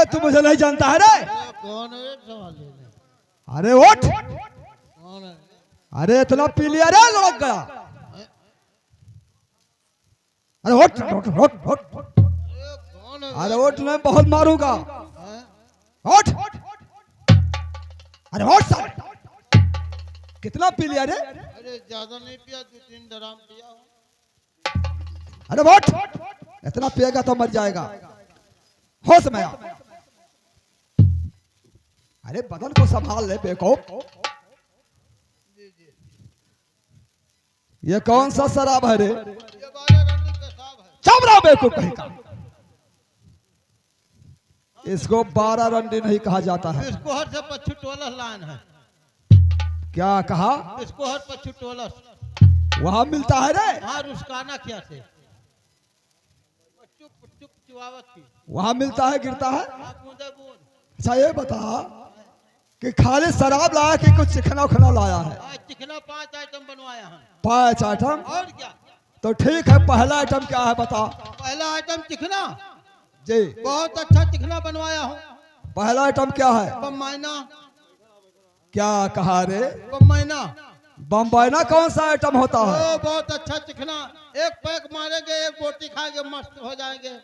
तू मुझे नहीं जानता है रे? कौन है? सवाल लेने अरे उठ। कौन है? अरे इतना पी लिया रे, लड़क गया। अरे उठ उठ उठ उठ। कौन है? अरे उठ, मैं बहुत मारूंगा। हैं? उठ। अरे उठ साले। कितना पी लिया रे? अरे ज्यादा नहीं पिया, 2-3 ड्राम पिया हूँ। अरे उठ, इतना पिएगा तो मर जाएगा। होश में आ। अरे बदन को संभाल ले बेवकूफ। ये कौन सा शराब है रे? ये 12 रंडी पेशाब है। चुप रहो बेवकूफ कहीं का। इसको 12 रंडी नहीं कहा जाता है। इसको हर से पच्छू टोलस लाइन है। क्या कहा? इसको हर पच्छू टोलस। वहां मिलता है रे? हाँ, रुस्काना क्या से चुप चुप चुआवत की। वहां मिलता है, गिरता है। आप मुझे बोल। अच्छा ये बता कि खाली शराब लाया कि कुछ चिकना उखना लाया है? आज चिकना 5 आइटम बनवाया है। 5 आइटम? और क्या? तो ठीक है, पहला आइटम क्या है बता। पहला आइटम चिकना। जी, बहुत अच्छा चिकना बनवाया हूँ। पहला आइटम क्या है? बम्बाइना। क्या कहा रे? बम्बाइना। बम्बाइना कौन सा आइटम होता है? ओ बहुत अच्छा चिकना। एक पैक मारेंगे, एक बोटी खाएंगे, मस्त हो जाएंगे।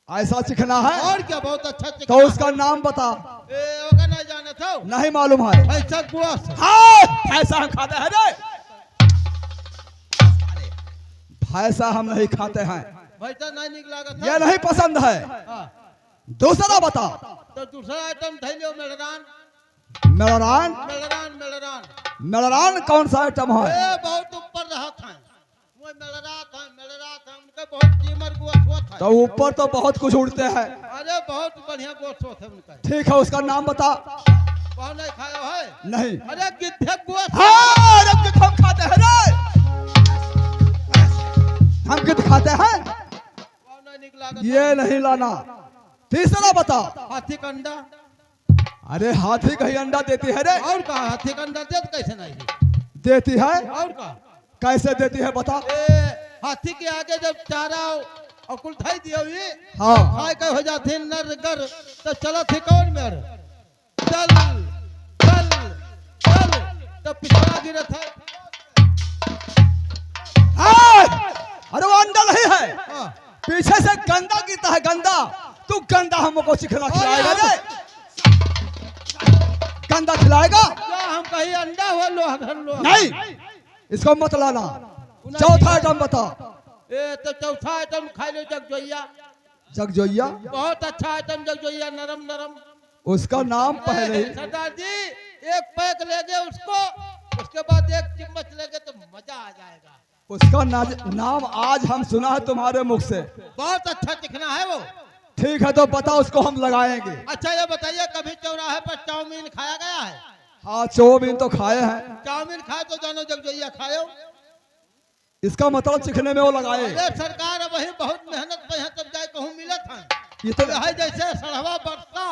ऐसा चिकना है? और क्या, बहुत अच्छा तो चिकना। उसका नाम बता। ओका नहीं जाने था। नहीं मालूम है? ऐसा गोश्त। हाँ, ऐसा हम खाते हैं रे। ऐसा हम नहीं खाते हैं, वैसा नहीं निकला था। ये नहीं पसंद है। हाँ। दूसरा बता। तो दूसरा आइटम थैलियो मेलरान। मेलरान? मेलरान मेलरान। मेलरान कौन सा आइटम है? ए बहुत ऊपर रहा था। वो मेलरा था उनका बहुत कीमत गोश्त था। तो ऊपर तो बहुत कुछ उड़ते हैं। अरे बहुत बढ़िया गोश्त है उनका। ठीक है, उसका नाम बता। बहुत नहीं खाया है? नहीं। अरे गिद्धे गोश्त। हाँ, अरे कित हम खाते हैं रे। हम कित खाते हैं? बहुत नहीं निकला था। ये नहीं लाना। तीसरा बता। हाथी का अंडा। अरे हाथी कहीं अंडा देती है रे? और कहा हाथी का अंडा देत कैसे नहीं? देती है। और कहा कैसे देती है बता। हाथी के आगे जब चारा और कुल थाई दियो ये हाँ। खाए के हो जाते नर गर, तो चलो थे कौन मेर चल चल चल, तो पिछड़ा गिरा था। अरे वो अंडा नहीं है, हाँ। पीछे से गंदा गिरता है। गंदा, तू गंदा हमको चिकना खिलाएगा रे? गंदा खिलाएगा? क्या हम कहीं अंडा हुआ लोहा घर लोहा? नहीं, इसको मत लाना। चौथा आइटम बता। तो चौथा आइटम खाई लो जगजोइया। जगजोइया? बहुत अच्छा आइटम जगजोइया, नरम नरम। उसका नाम पहले ही। सरदार जी एक पैक लेंगे उसको, उसके बाद एक चम्मच लेंगे तो मजा आ जाएगा। उसका नाम आज हम सुना है तुम्हारे मुख से। बहुत अच्छा चिकना है वो। ठीक है, तो बता, उसको हम लगाएंगे। अच्छा ये बताइए, कभी चौराहे पर चाउमीन खाया गया है? हाँ, चाउमीन तो खाए हैं। चाउमीन खाए तो जानो जगजोइया खायो। इसका मतलब चिकने में वो लगाए। अरे सरकार अब वही बहुत मेहनत पे है तब जाए कहूँ मिलत है। ये तो है जैसे सड़वा बरसा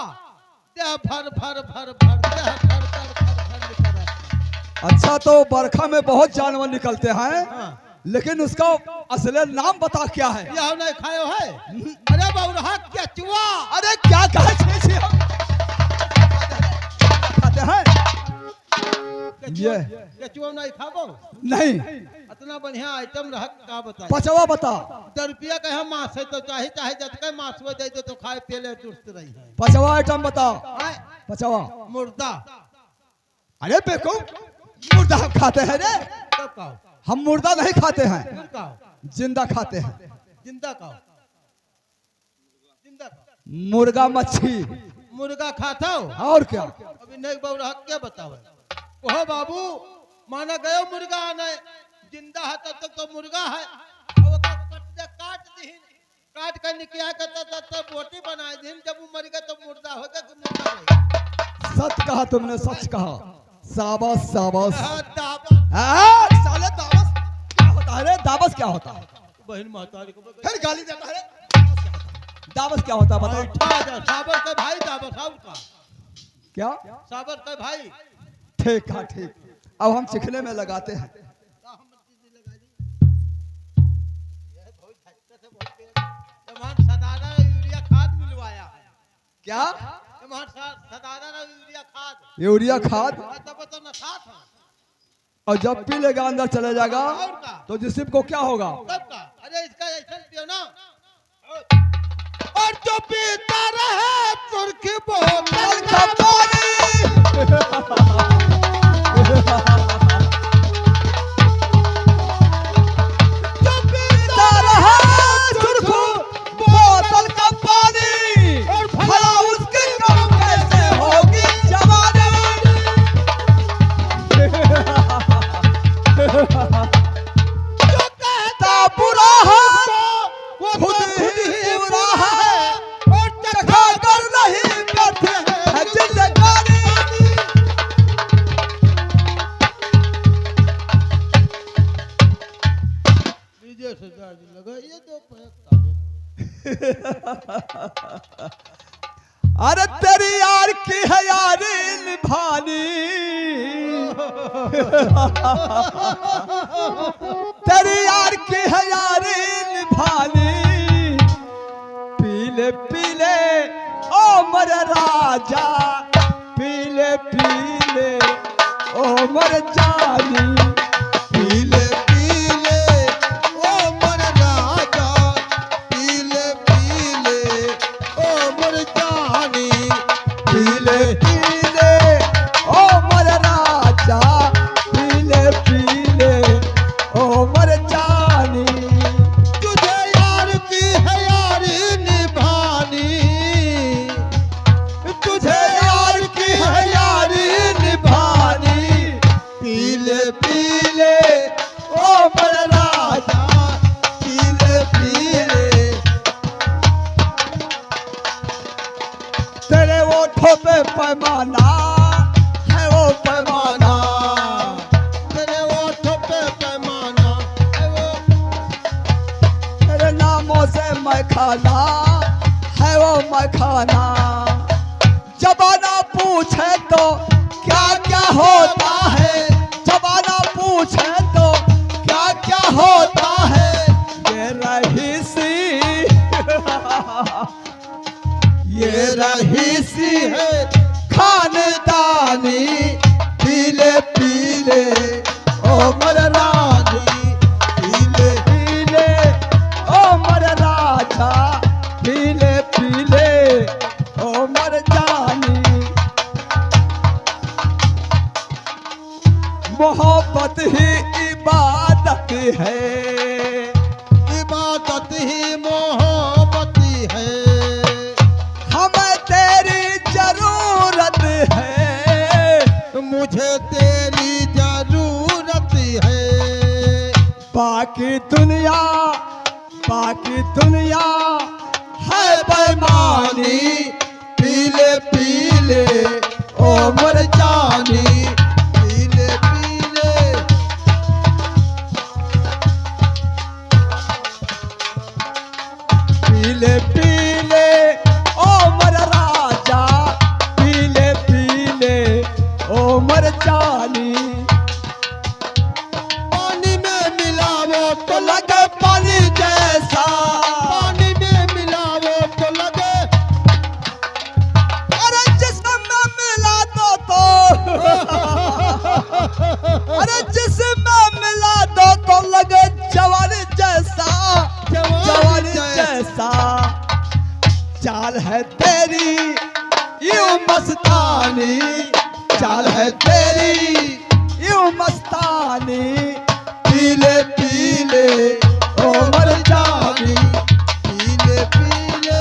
देह भर भर भर भर देह भर भर भर भर निकल रहा। अच्छा, तो बरखा में बहुत जानवर निकलते हैं। हाँ। लेकिन उसका असली नाम बता क्या है? यह नहीं खायो है? अरे बहुरहा क्या चुआ। अरे क्या कहे छे हम खाते हैं ये? केचुआ नहीं खाबो? नहीं। इतना बढ़िया आइटम रह का बताइए। पचवा बता। 10 रुपया का है मांस है तो चाहे चाहे जतके मांस हो जाए तो खाए पीले दुरुस्त रही है। पचवा आइटम बता। आए, पचवा। मुर्दा। अरे बेको, मुर्दा हम खाते हैं रे? तब कहो। हम मुर्दा नहीं खाते हैं, फिर कहो। जिंदा खाते हैं। जिंदा कहो। जिंदा कहो। मुर्गा मच्छी। मुर्गा खाता हो? और क्या? अभी नहीं बहुरहा क्या बताओ? ओहो बाबू, माना गयो मुर्गा नहीं जिंदा है तब तक तो मुर्गा है। और ओका काट दी, काट कर निकला कर तब बोटी बना दी। जब वो मर गया तो मुर्दा हो गया कि मुर्दा रही। सच कहा तुमने, सच कहा। शाबाश शाबाश। साले दावस क्या होता है रे? दावस क्या होता है? बहन महतारी को फिर गाली देता है। दावस क्या होता है बता। साबर का भाई दावस है उसका। क्या? साबर का भाई। ठीक है, ठीक। अब हम चिकने में लगाते हैं। सदाना यूरिया खाद मिलवाया है। क्या? सदाना ना यूरिया खाद। यूरिया खाद। तब तो नशा था। और जब पी लेगा अंदर चले जाएगा और का? तो जिस्म को क्या होगा? तब का? अरे इसका ऐसा पियो ना। और जो पीता रहे सुर्खी बोतल का जो पीता रहे सुर्खू बोतल का पानी और भला उसके कम कैसे होगी जवानी? जो कहता बुरा है वो खुद ही बुरा है और चखा कर नहीं करते है जिंदगानी। लीजिए सरदार जी लगाइए दो पैक। अरे तेरी यार की है यारी निभानी, तेरी यार की है यारी निभानी। पीले पीले ओ मर राजा, पीले पीले ओ मर जानी। पीले पीले ओ मर राजा, पीले पीले ओ मर जानी। पीले पीले ओ मर राजा, पीले पीले ओ मर जानी। तुझे यार की है यारी निभानी, तुझे यार की है यारी निभानी। पीले पीले ओ मर राजा, पीले पीले तेरे ओठों पे पैमाना है वो पैमाना। तेरे ओठों पे पैमाना है वो, तेरे नामों से मैं खाना है वो मैं खाना। जबाना पूछे तो क्या क्या होता है, जबाना पूछे तो क्या क्या होता है। ये रहीसी ये रहीसी है खानदानी। पीले पीले ओ मर रानी, पीले पीले ओ मर राजा, पीले पीले ओ मर जानी। मोहब्बत ही इबादत है, इबादत ही मोहब्बती है। हमें तेरी जरूरत है, मुझे तेरी जरूरत है। बाकी दुनिया है बेईमानी। पीले पीले ओ मर जानी, पीले पीले पीले पीले ओ मर राजा, पीले पीले ओ मर जानी। पानी में मिलावो तो तो लगे पानी जैसा, पानी में मिलावो तो लगे। अरे जिस्म में मिला दो तो अरे जिस्म में मिला दो तो लगे जवानी जैसा, जवानी जैसा। चाल है तेरी यूं मस्तानी, चाल है तेरी यूं मस्तानी। पीले पीले ओ मर जानी, पीले पीले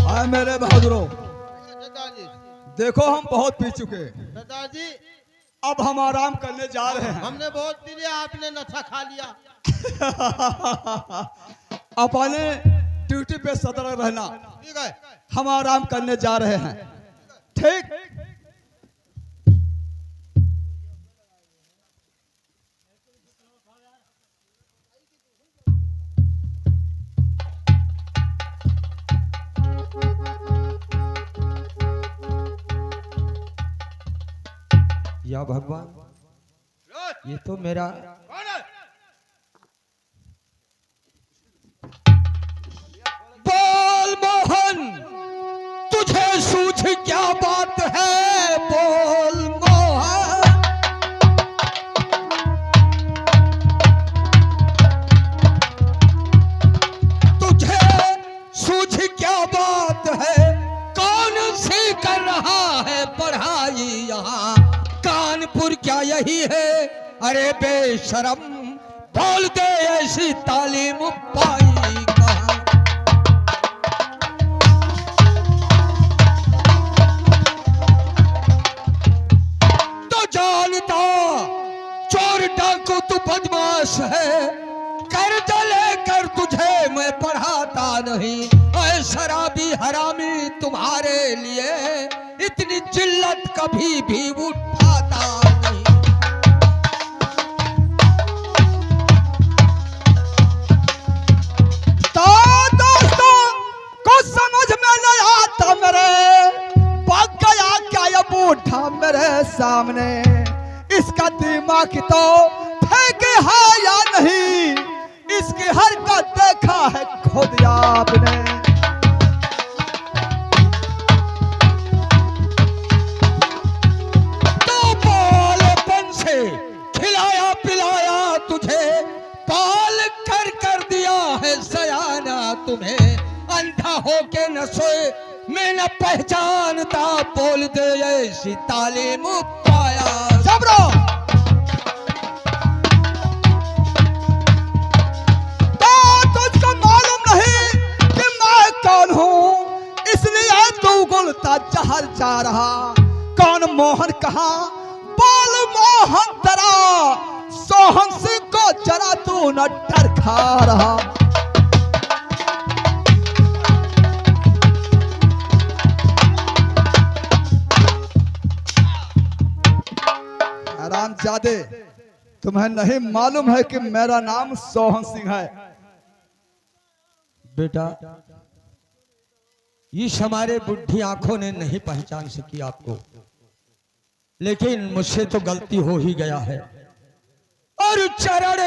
आए मेरे बहादुरों, दादाजी, देखो हम बहुत पी चुके हैं, दादाजी अब हम आराम करने जा रहे हैं। हमने बहुत पी लिया, आपने नशा खा लिया। अपने ड्यूटी पे सतर्क रहना, ठीक है। हम आराम करने जा रहे हैं। ठीक। या भगवान, ये तो मेरा कौन है? रही है। अरे बेशरम, बोल दे ऐसी तालीम पाई कहाँ। तो जानता चोर डाकू तू बदमाश है, कर्ज लेकर तुझे मैं पढ़ाता नहीं। ऐ शराबी हरामी, तुम्हारे लिए इतनी जिल्लत कभी भी उठाता नहीं। तो दोस्तों कुछ समझ में नहीं आता मेरे, भाग गया क्या ये बूढ़ा मेरे सामने। इसका दिमाग तो फेंके है या नहीं, इसकी हरकत देखा है खुद आपने। तो बालपन से खिलाया पिलाया तुझे, पाल कर कर दिया है सयाना तुम्हें। अंधा होके न सोए मैं न पहचानता, बोल दे ऐसी तालीम पाया। जबरो तो तुझको मालूम नहीं कि मैं कौन हूँ, इसलिए तू गुलता जहर जा रहा। कौन मोहन कहा, बोल मोहन तेरा, सोहन सिंह को जरा तू न डर खा रहा। हरामजादे, तुम्हें नहीं मालूम है कि मेरा नाम सोहन सिंह है। बेटा, इस हमारे बुढ़ी आंखों ने नहीं पहचान सकी आपको, लेकिन मुझसे तो गलती हो ही गया है। और चरण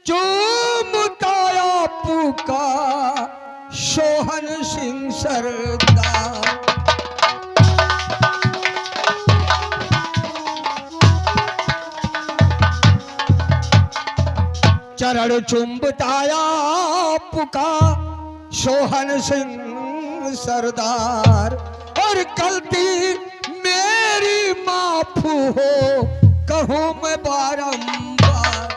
चूमताया पुका सोहन सिंह सरदार। चरण चुंबताया पुका सोहन सिंह सरदार। और गलती मेरी माफ हो कहूँ मैं बारंबार।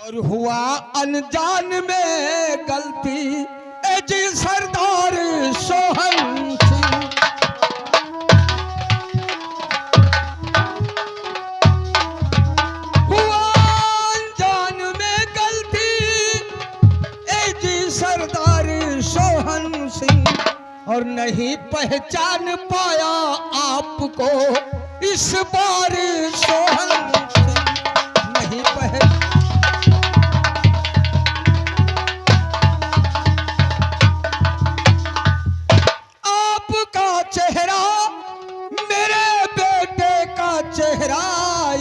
और हुआ अनजान में गलती, ए जी सरदार सोहन सिंह। हुआ अनजान में गलती, ए जी सरदार सोहन सिंह। और नहीं पहचान पाया आपको इस बार सोहन सिंह। नहीं पहचान चेहरा, मेरे बेटे का चेहरा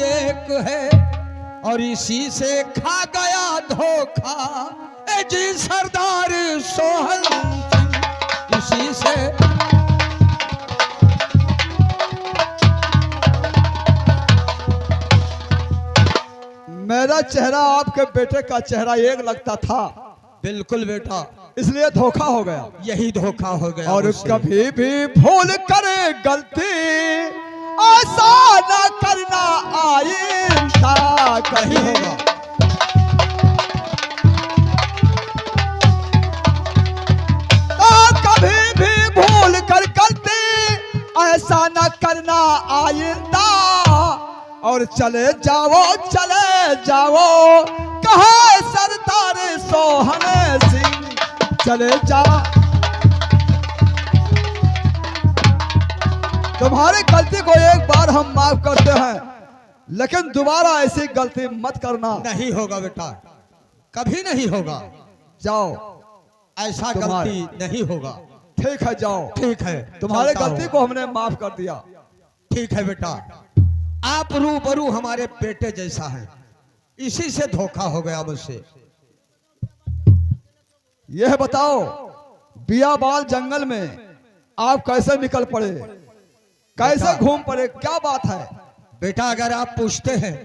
एक है, और इसी से खा गया धोखा ए जी सरदार सोहन सिंह। इसी से मेरा चेहरा आपके बेटे का चेहरा एक लगता था। बिल्कुल बेटा, इसलिए धोखा हो गया। यही धोखा हो गया। और मुझसे। कभी भी भूल करे गलती ऐसा ना करना आइंदा नहीं कहीं होगा। तो कभी भी भूल कर गलती ऐसा ना करना आइंदा। और चले जाओ कहा सरदार सोहन सिंह। चले जाओ, तुम्हारी गलती को एक बार हम माफ करते हैं, लेकिन दोबारा ऐसी गलती मत करना। नहीं होगा बेटा, कभी नहीं होगा। जाओ, ऐसा तुम्हारे- गलती नहीं होगा। ठीक है जाओ। ठीक है, तुम्हारे चलता गलती हूँ। को हमने माफ कर दिया। ठीक है बेटा, आप रूबरू हमारे बेटे जैसा है, इसी से धोखा हो गया मुझसे। यह बताओ, बियाबाल जंगल में आप कैसे निकल पड़े, कैसे घूम पड़े, क्या बात है? बेटा अगर आप पूछते हैं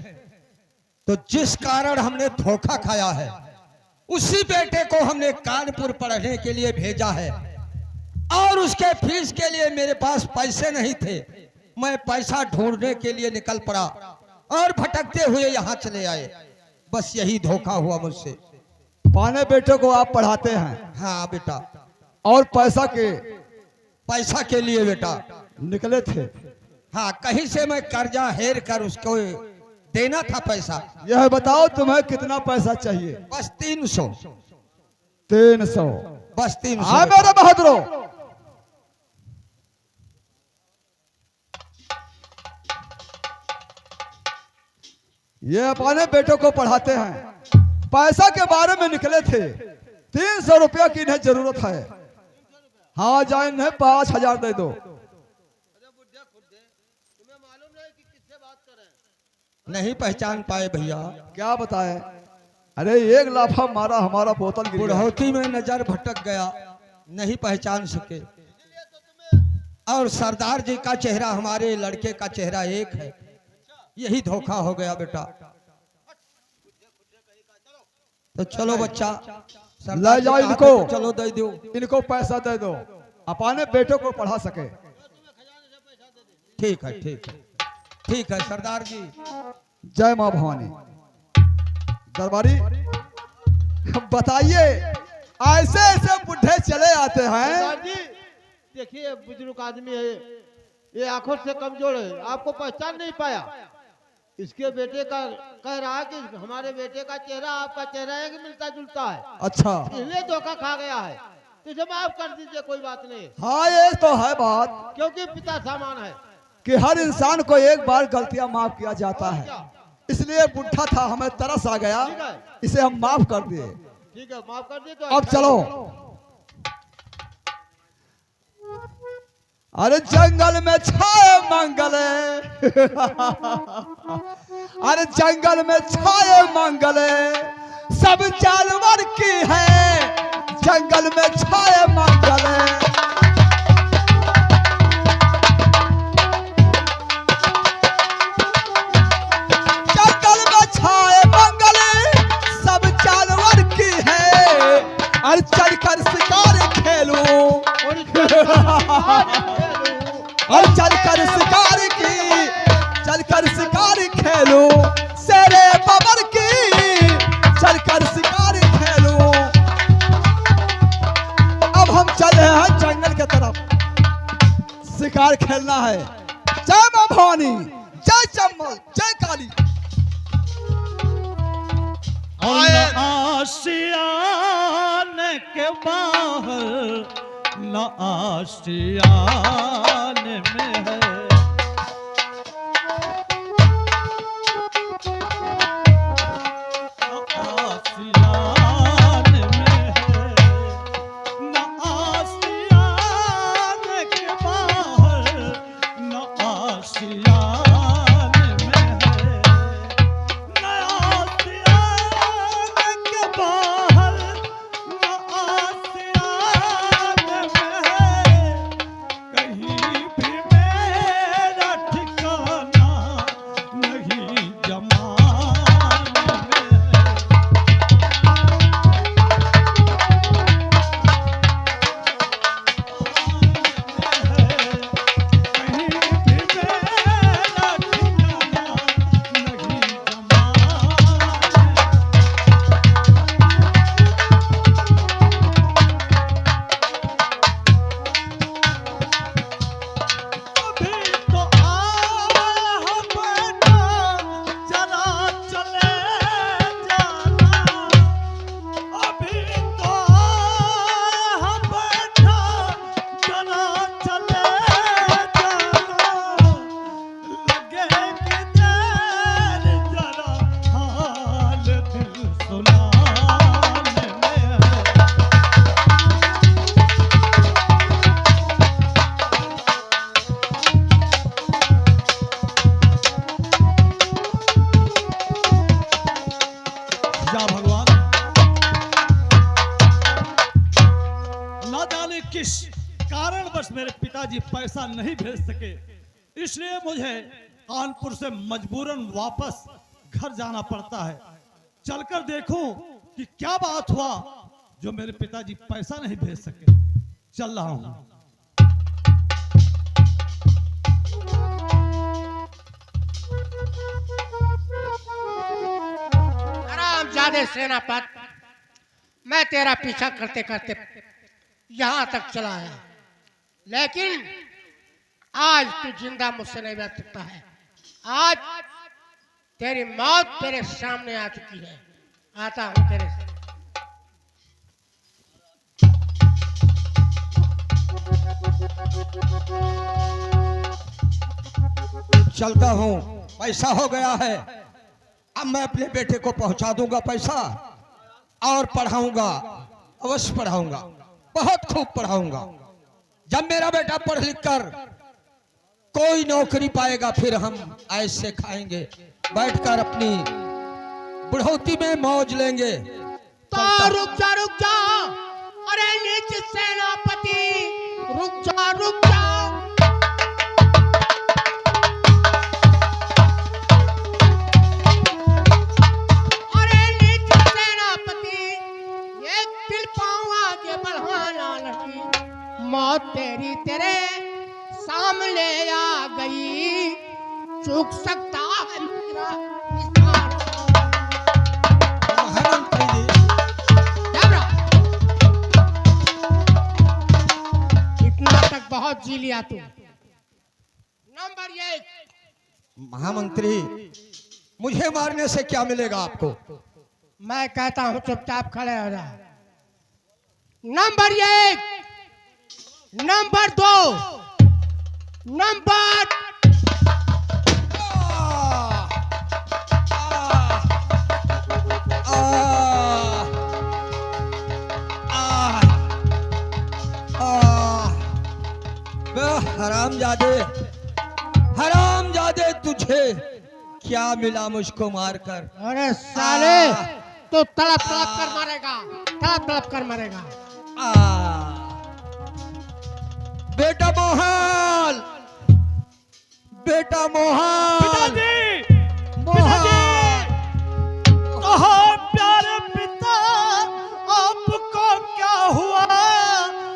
तो जिस कारण हमने धोखा खाया है उसी बेटे को हमने कानपुर पढ़ने के लिए भेजा है और उसके फीस के लिए मेरे पास पैसे नहीं थे। मैं पैसा ढूंढने के लिए निकल पड़ा और भटकते हुए यहाँ चले आए। बस यही धोखा हुआ मुझसे। पाने बेटे को आप पढ़ाते हैं हाँ बेटा, और पैसा के लिए बेटा निकले थे। हाँ, कहीं से मैं कर्जा हेर कर उसको देना था पैसा। यह बताओ तुम्हें कितना पैसा चाहिए? बस 300। 300? बस 300। हाँ मेरे बहादुरों, ये अपने बेटों को पढ़ाते हैं, पैसा के बारे में निकले थे। 300 रुपया की इन्हें जरूरत है। हाँ जाए, इन्हें 5000 दे दो। अरे बुढ़े खुदे, तुम्हें मालूम नहीं कि किससे बात कर रहे हैं? नहीं पहचान पाए भैया। क्या बताए? अरे एक लाफा मारा, हमारा बोतल गिर गया। बुढ़ौती में नजर भटक गया, नहीं पहचान सके। इसीलिए तो तुम्हें और सरदार जी का चेहरा हमारे लड़के का चेहरा एक है। यही धोखा हो गया बेटा। तो चलो बच्चा, ले जाओ इनको। चलो दे दो इनको पैसा दे दो, अपने बेटों को पढ़ा सके। ठीक है, ठीक है, ठीक है सरदार जी। जय माँ भवानी। दरबारी बताइए, ऐसे ऐसे बुढ़े चले आते हैं। सरदार जी देखिए, बुजुर्ग आदमी है, ये आंखों से कमजोर है, आपको पहचान नहीं पाया। इसके बेटे का कह रहा है कि हमारे बेटे का चेहरा आपका चेहरा है कि मिलता जुलता है, अच्छा, इसलिए धोखा खा गया है। तो इसे माफ कर दीजिए, कोई बात नहीं, हाँ ये तो है बात क्योंकि पिता समान है। कि हर इंसान को एक बार गलतियां माफ किया जाता है। इसलिए बुढ़ा था, हमें तरस आ गया, ठीक है, इसे हम माफ कर दिए। ठीक है, माफ कर दिए तो अब अच्छा चलो। है। अरे जंगल में छाए मंगल अरे जंगल में छाए मंगल सब जानवर की है, जंगल में छाए मंगल। जंगल में छाए मंगल सब जानवर की है, अरे चलकर शिकार खेलूं और चलकर शिकार खेलूं, शेरे बबर की चलकर शिकार खेलूं। अब हम चले हैं जंगल के तरफ, शिकार खेलना है। जय मां भवानी, जय चंबल, जय काली। आशियान के बाहर न आशियान में है, न आशियान में है, न आशियान के बाहर न आशियान में है, न आशियान के बाहर न आशियान में है, कहीं भी मेरा ठिकाना नहीं जमान में है। कहीं भी मेरा ठिकाना नहीं जमान। अभी तो आया हम बेटा, जरा चले जाना। अभी तो आया हम बेटा, जरा चले जाना। लगेगी देर जरा हाल दिल सुनाने में है। या भगवान, न जाने किस कारणवश मेरे पिताजी पैसा नहीं भेज सके, इसलिए मुझे कानपुर से मजबूरन वापस घर जाना पड़ता है। चलकर देखूं कि क्या बात हुआ जो मेरे पिताजी पैसा नहीं भेज सके। चल रहा हूं। हरामजादे सेनापति, मैं तेरा पीछा करते करते यहां तक चला आया, लेकिन आज तू जिंदा मुझसे नहीं बच सकता है। आज तेरी मौत तेरे सामने आ चुकी है। आता हूं तेरे से। चलता हूँ, पैसा हो गया है। अब मैं अपने बेटे को पहुंचा दूंगा पैसा और पढ़ाऊंगा, अवश्य पढ़ाऊंगा, बहुत खूब पढ़ाऊंगा। जब मेरा बेटा पढ़ लिख कर कोई नौकरी पाएगा फिर हम ऐसे खाएंगे, बैठकर अपनी बुढ़ौती में मौज लेंगे। तो रुक जा। अरे नीच सेनापति, रुक जा। अरे नीच सेनापति, एक दिल पाँव आगे बढ़ाना नहीं। मौत तेरी तेरे सामने आ गई। चूक सकता है मेरा विस्तार। महामंत्री जी, डबरा, इतना तक बहुत जी लिया तू। नंबर 1, महामंत्री मुझे मारने से क्या मिलेगा आपको? मैं कहता हूं चुपचाप खड़े हो जा। नंबर 1, नंबर 2, नंबर हरामजादे तुझे क्या मिला मुझको मारकर? अरे साले, तो तड़प तड़प कर मारेगा, तड़प तड़प कर मारेगा। बेटा मोहन, बेटा मोहन, पिताजी, मोहन। कहो प्यारे पिता, आपको क्या हुआ?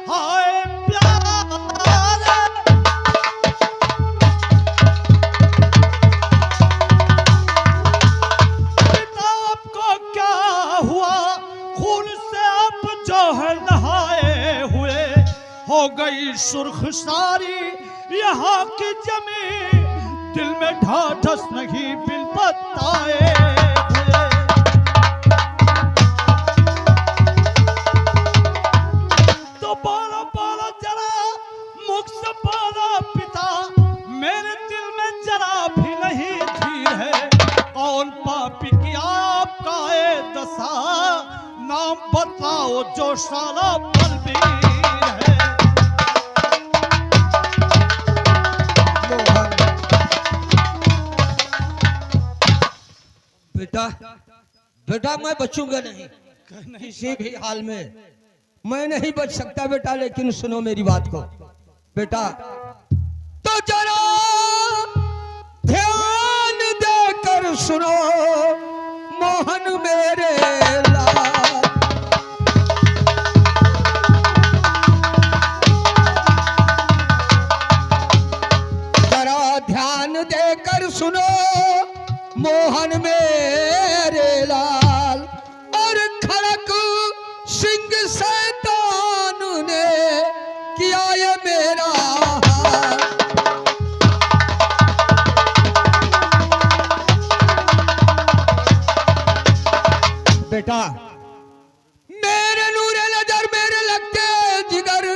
हाय प्यारे, पिता आपको क्या हुआ? खून से आप जो है नहाए हुए, हो गई सुर्ख सारी यहाँ की जमीन, दिल में ढाढस नहीं बिन बताए हुए। तो बोलो बोलो जरा, मुख से बोलो पिता, मेरे दिल में जरा भी नहीं धीर है। कौन पापी किया आपका ये दशा? नाम बताओ जो साला बलबीर है। बेटा, बेटा मैं बचूंगा नहीं किसी भी हाल में, मैं नहीं बच सकता बेटा। लेकिन सुनो मेरी बात को बेटा, तो जरा ध्यान देकर सुनो मोहन मेरे लाल। जरा ध्यान देकर सुनो मोहन मेरे लाल। और खड़क सिंह शैतान ने किया ये मेरा हाल। बेटा मेरे नूरे नजर, मेरे लगते जिगर,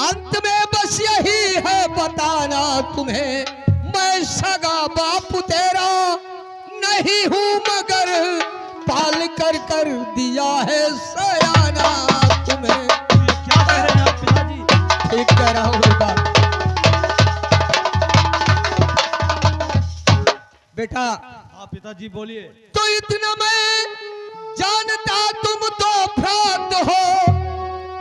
अंत में बस यही है बताना तुम्हें, मैं सगा बापू तेरा नहीं हूँ मगर पाल कर दिया है सयाना तुम्हें। क्या कह रहे हैं आप पिताजी? ठीक कह रहा हूँ बेटा। बेटा हाँ पिताजी बोलिए। तो इतना मैं जानता तुम तो भ्रात हो,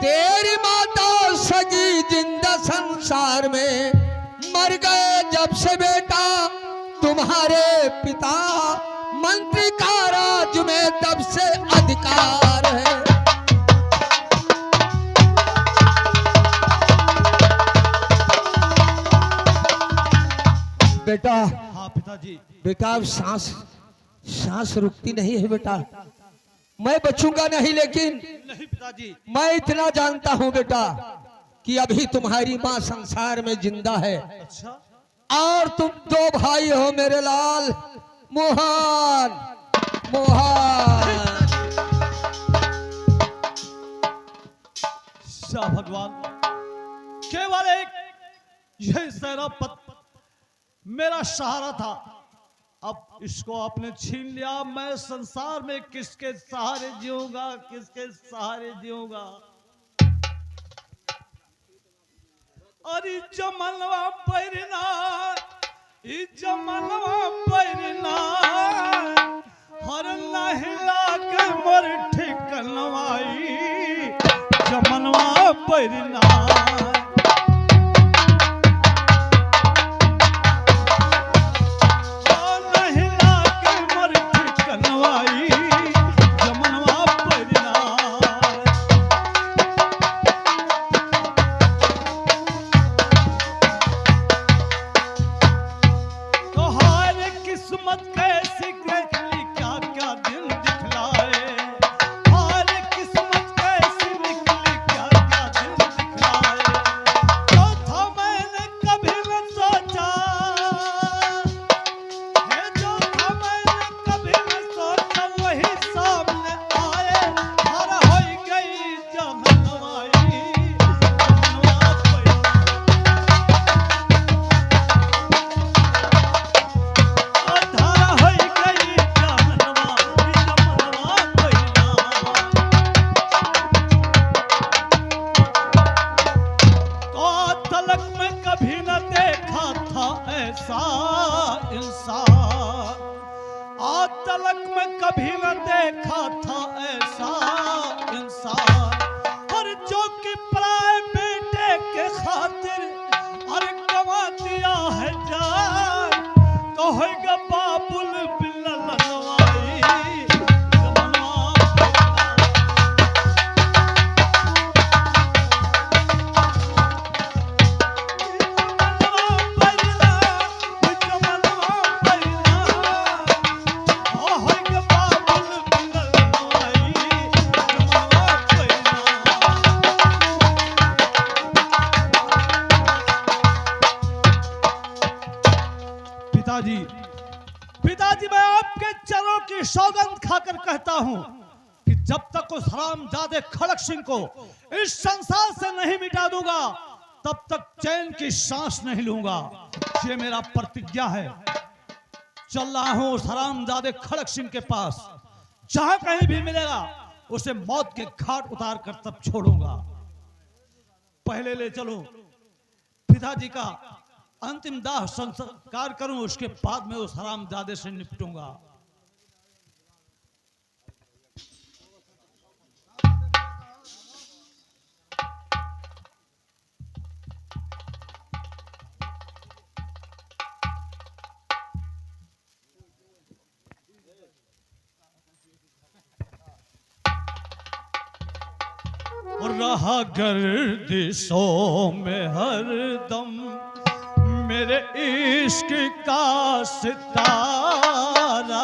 तेरी माता सगी जिंदा संसार में, मर गए जब से बेटा तुम्हारे पिता, मंत्री का राज में तब से अधिकार बेटा हाँ पिताजी। बेटा अब सांस सांस रुकती नहीं है बेटा। मैं बचूंगा नहीं, लेकिन नहीं पिताजी। मैं इतना जानता हूँ बेटा कि अभी तुम्हारी माँ संसार में जिंदा है, अच्छा। और तुम दो भाई हो मेरे लाल, मोहन मोहन। शाह भगवान, केवल एक यही सेनापत मेरा सहारा था, अब इसको आपने छीन लिया। मैं संसार में किसके सहारे जीऊंगा, किसके सहारे जीऊंगा। अरे जमनवा पैरना, ई जमनवा पैरना, हर लहिला के मोर ठिकनवाई, जमनवा पैरना। पिताजी, मैं आपके चरणों की सौगंध खाकर कहता हूं कि जब तक उस हरामजादे खड़क सिंह को इस संसार से नहीं मिटा दूंगा, तब तक चैन की सांस नहीं लूंगा। ये मेरा प्रतिज्ञा है। चल रहा हूं उस हरामजादे खड़क सिंह के पास, जहां कहीं भी मिलेगा उसे मौत के घाट उतार कर तब छोड़ूंगा। पहले ले चलो पिताजी का अंतिम दाह संस्कार करूं, उसके बाद में उस हरामजादे से निपटूंगा। और रहा गर्दिशों में हरदम मेरे इश्क का सितारा,